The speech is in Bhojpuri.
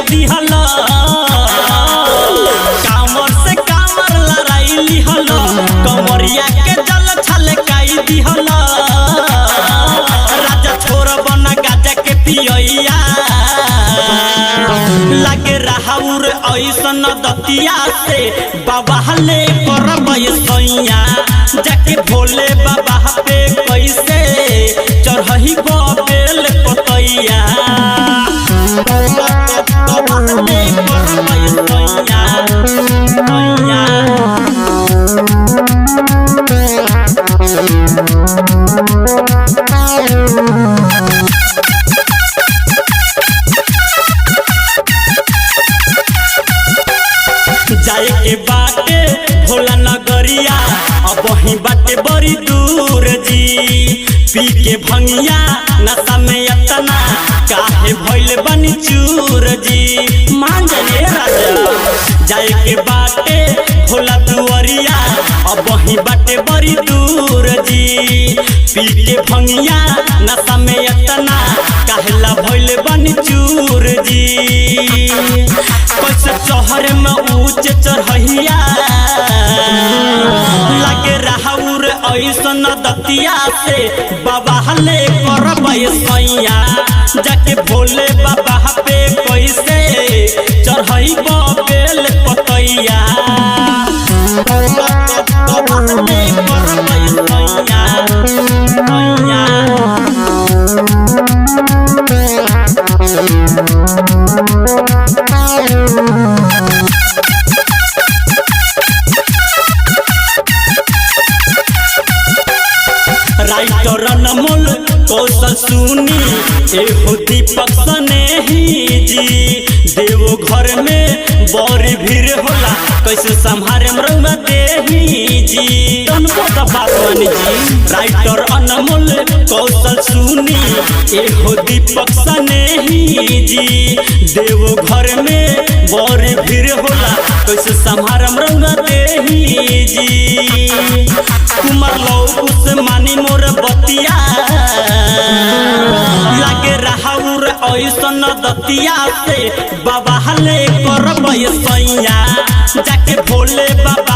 दिहल कामर से कामर लड़ाई लिहल कमरिया के जल छलकाई दिहल राजा छोड़ बना गाजा के पियैया लगे राहुर ऐसन दतिया से बाबा ले करब सैया जाके भोले बाबा पे कैसे चढ़ही बेल पतैया ले करब सैया जाए के बाटे भोला नगरिया अब वही बाटे बड़ी दूर जी पी के भंगिया नशा में इतना काहे भइल बनी चूर जी मान जाने राजा जाए के बाटे भोला दुआरिया अब वही बाटे बड़ी दूर जी पी के भंगिया नशा में इतना काहेला भइल बनी चूर जी कैसे शहर में ऊंच चढ़ैया लगे राहुर ऐसन दतिया से बाबा ले करब सैया जाके भोले बाबा पे कैसे चढ़ई बेल पतैया ले करब सैया राइटर अनमोल कौशल सुनी एहो दीपक स्नेही जी देवो घर में बड़ी भीड़ होला कैसे संभारे मरंगा देही जी बासवानी जी राइटर अनमोल कौशल सुनी एहो दीपक स्नेही जी देवो घर में बड़ी भीड़ होला कैसे संभारे मरंगा देही जी कुमार लौकुस मानी मोर बतिया लगे राहुर ऐसन दतिया से बाबा ले करब सैया जाके भोले बाबा